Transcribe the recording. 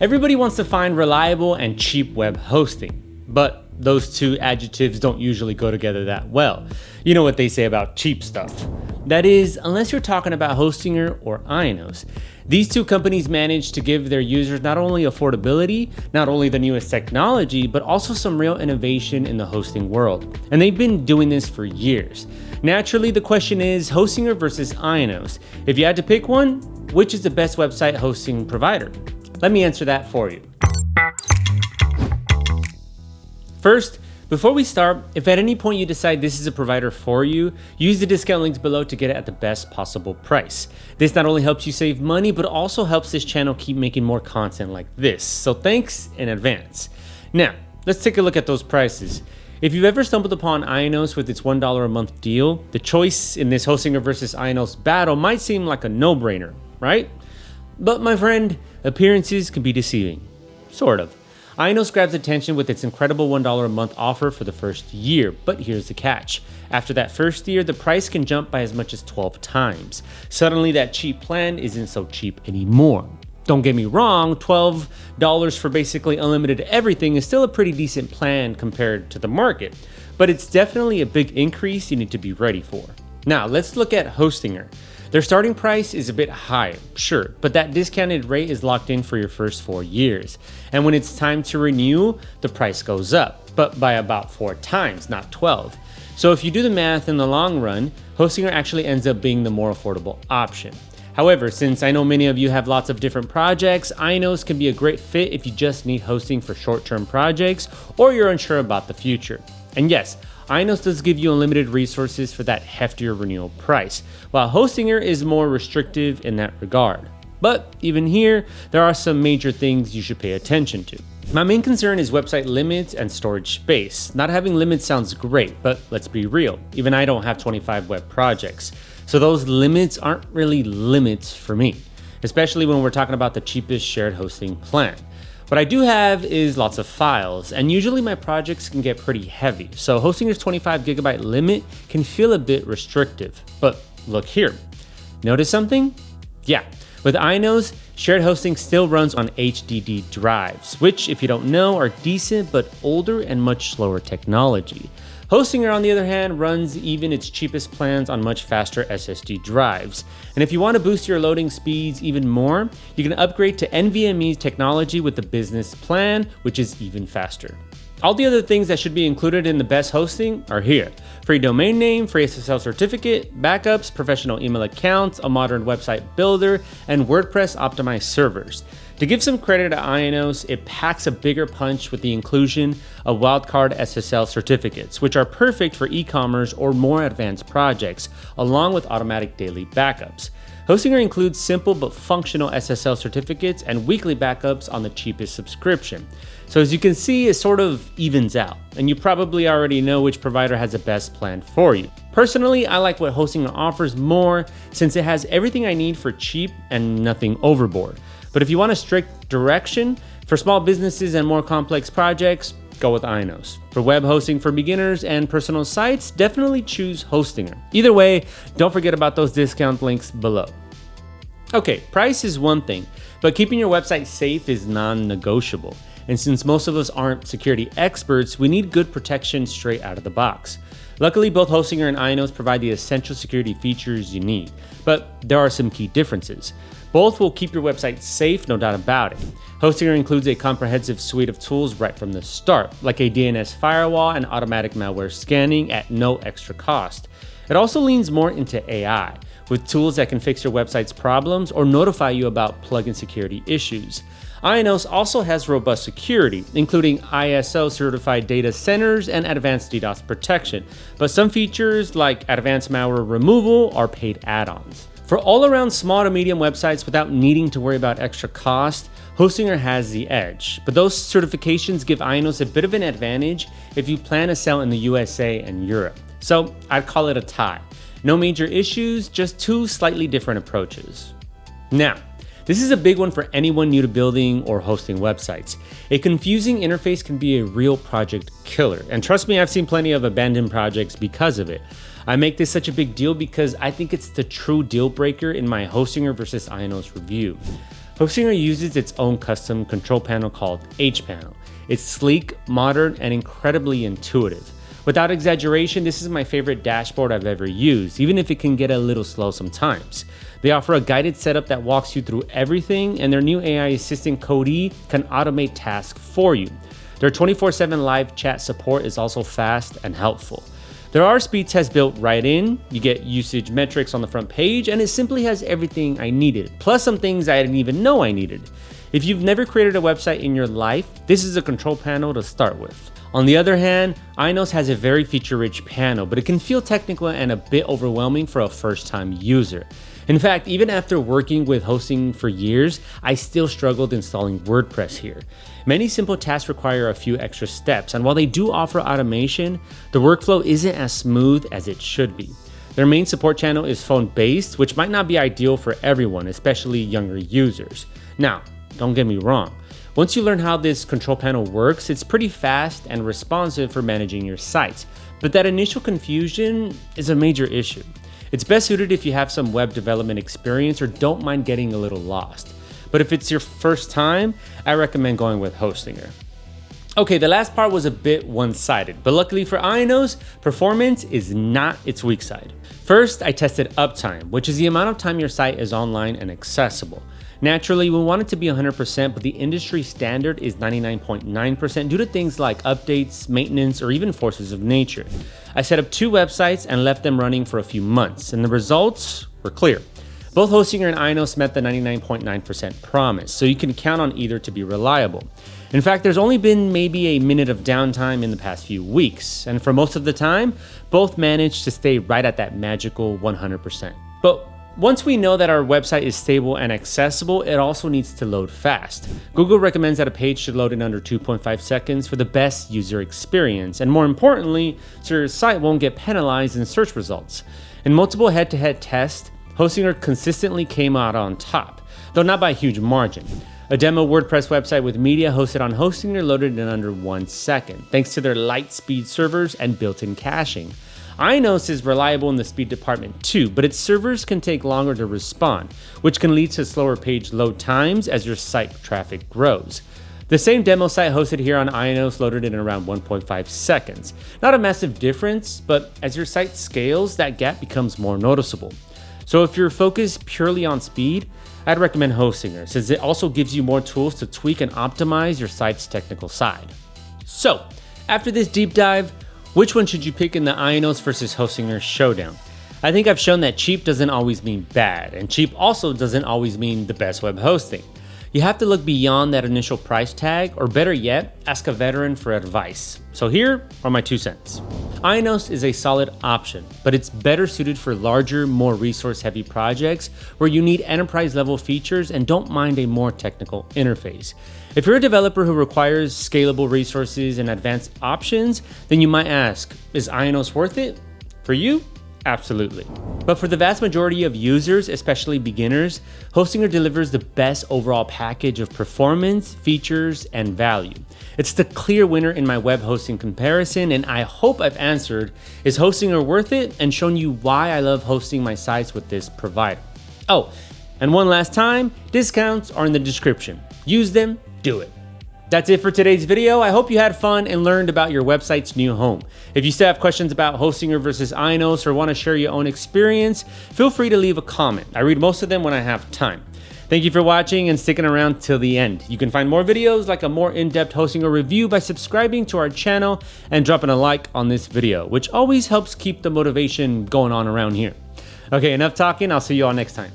Everybody wants to find reliable and cheap web hosting, but those two adjectives don't usually go together that well. You know what they say about cheap stuff. That is, unless you're talking about Hostinger or IONOS. These two companies manage to give their users not only affordability, not only the newest technology, but also some real innovation in the hosting world. And they've been doing this for years. Naturally, the question is Hostinger versus IONOS. If you had to pick one, which is the best website hosting provider? Let me answer that for you. First, before we start, if at any point you decide this is a provider for you, use the discount links below to get it at the best possible price. This not only helps you save money, but also helps this channel keep making more content like this. So thanks in advance. Now, let's take a look at those prices. If you've ever stumbled upon IONOS with its $1 a month deal, the choice in this Hostinger versus IONOS battle might seem like a no-brainer, right? But my friend, appearances can be deceiving. Sort of. IONOS grabs attention with its incredible $1 a month offer for the first year, but here's the catch. After that first year, the price can jump by as much as 12 times. Suddenly, that cheap plan isn't so cheap anymore. Don't get me wrong, $12 for basically unlimited everything is still a pretty decent plan compared to the market, but it's definitely a big increase you need to be ready for. Now, let's look at Hostinger. Their starting price is a bit higher, sure, but that discounted rate is locked in for your first 4 years. And when it's time to renew, the price goes up, but by about 4 times, not 12. So if you do the math in the long run, Hostinger actually ends up being the more affordable option. However, since I know many of you have lots of different projects, IONOS can be a great fit if you just need hosting for short-term projects or you're unsure about the future. And yes, IONOS does give you unlimited resources for that heftier renewal price, while Hostinger is more restrictive in that regard. But even here, there are some major things you should pay attention to. My main concern is website limits and storage space. Not having limits sounds great, but let's be real, even I don't have 25 web projects. So those limits aren't really limits for me, especially when we're talking about the cheapest shared hosting plan. What I do have is lots of files, and usually my projects can get pretty heavy, so Hostinger's 25 gigabyte limit can feel a bit restrictive. But look here. Notice something? Yeah, with IONOS, shared hosting still runs on HDD drives, which, if you don't know, are decent but older and much slower technology. Hostinger, on the other hand, runs even its cheapest plans on much faster SSD drives. And if you want to boost your loading speeds even more, you can upgrade to NVMe technology with the business plan, which is even faster. All the other things that should be included in the best hosting are here. Free domain name, free SSL certificate, backups, professional email accounts, a modern website builder, and WordPress optimized servers. To give some credit to IONOS, it packs a bigger punch with the inclusion of wildcard SSL certificates, which are perfect for e-commerce or more advanced projects, along with automatic daily backups. Hostinger includes simple but functional SSL certificates and weekly backups on the cheapest subscription. So as you can see, it sort of evens out, and you probably already know which provider has the best plan for you. Personally, I like what Hostinger offers more since it has everything I need for cheap and nothing overboard. But if you want a strict direction for small businesses and more complex projects, go with IONOS. For web hosting for beginners and personal sites, definitely choose Hostinger. Either way, don't forget about those discount links below. Okay, price is one thing, but keeping your website safe is non-negotiable. And since most of us aren't security experts, we need good protection straight out of the box. Luckily, both Hostinger and IONOS provide the essential security features you need, but there are some key differences. Both will keep your website safe, no doubt about it. Hostinger includes a comprehensive suite of tools right from the start, like a DNS firewall and automatic malware scanning at no extra cost. It also leans more into AI, with tools that can fix your website's problems or notify you about plugin security issues. IONOS also has robust security, including ISO certified data centers and advanced DDoS protection, but some features like advanced malware removal are paid add-ons. For all-around small to medium websites without needing to worry about extra cost, Hostinger has the edge, but those certifications give IONOS a bit of an advantage if you plan to sell in the USA and Europe. So I'd call it a tie. No major issues, just two slightly different approaches. Now, this is a big one for anyone new to building or hosting websites. A confusing interface can be a real project killer, and trust me, I've seen plenty of abandoned projects because of it. I make this such a big deal because I think it's the true deal breaker in my Hostinger versus IONOS review. Hostinger uses its own custom control panel called hPanel. It's sleek, modern, and incredibly intuitive. Without exaggeration, this is my favorite dashboard I've ever used, even if it can get a little slow sometimes. They offer a guided setup that walks you through everything, and their new AI assistant Cody can automate tasks for you. Their 24/7 live chat support is also fast and helpful. There are speed tests built right in, you get usage metrics on the front page, and it simply has everything I needed, plus some things I didn't even know I needed. If you've never created a website in your life, this is a control panel to start with. On the other hand, IONOS has a very feature-rich panel, but it can feel technical and a bit overwhelming for a first-time user. In fact, even after working with hosting for years, I still struggled installing WordPress here. Many simple tasks require a few extra steps, and while they do offer automation, the workflow isn't as smooth as it should be. Their main support channel is phone-based, which might not be ideal for everyone, especially younger users. Now, don't get me wrong. Once you learn how this control panel works, it's pretty fast and responsive for managing your site. But that initial confusion is a major issue. It's best suited if you have some web development experience or don't mind getting a little lost. But if it's your first time, I recommend going with Hostinger. Okay, the last part was a bit one-sided, but luckily for IONOS, performance is not its weak side. First, I tested uptime, which is the amount of time your site is online and accessible. Naturally, we want it to be 100%, but the industry standard is 99.9% due to things like updates, maintenance, or even forces of nature. I set up 2 websites and left them running for a few months, and the results were clear. Both Hostinger and IONOS met the 99.9% promise, so you can count on either to be reliable. In fact, there's only been maybe a minute of downtime in the past few weeks, and for most of the time, both managed to stay right at that magical 100%. But once we know that our website is stable and accessible, it also needs to load fast. Google recommends that a page should load in under 2.5 seconds for the best user experience, and more importantly, so your site won't get penalized in search results. In multiple head-to-head tests, Hostinger consistently came out on top, though not by a huge margin. A demo WordPress website with media hosted on Hostinger loaded in under 1 second, thanks to their light speed servers and built-in caching. IONOS is reliable in the speed department too, but its servers can take longer to respond, which can lead to slower page load times as your site traffic grows. The same demo site hosted here on IONOS loaded in around 1.5 seconds. Not a massive difference, but as your site scales, that gap becomes more noticeable. So if you're focused purely on speed, I'd recommend Hostinger, since it also gives you more tools to tweak and optimize your site's technical side. So, after this deep dive, which one should you pick in the IONOS versus Hostinger showdown? I think I've shown that cheap doesn't always mean bad, and cheap also doesn't always mean the best web hosting. You have to look beyond that initial price tag, or better yet, ask a veteran for advice. So here are my 2 cents. IONOS is a solid option, but it's better suited for larger, more resource-heavy projects where you need enterprise-level features and don't mind a more technical interface. If you're a developer who requires scalable resources and advanced options, then you might ask, is IONOS worth it? For you, absolutely. But for the vast majority of users, especially beginners, Hostinger delivers the best overall package of performance, features, and value. It's the clear winner in my web hosting comparison, and I hope I've answered, is Hostinger worth it, and shown you why I love hosting my sites with this provider. Oh, and one last time, discounts are in the description. Use them, do it. That's it for today's video. I hope you had fun and learned about your website's new home. If you still have questions about Hostinger versus IONOS or want to share your own experience, feel free to leave a comment. I read most of them when I have time. Thank you for watching and sticking around till the end. You can find more videos like a more in-depth Hostinger review by subscribing to our channel and dropping a like on this video, which always helps keep the motivation going on around here. Okay, enough talking. I'll see you all next time.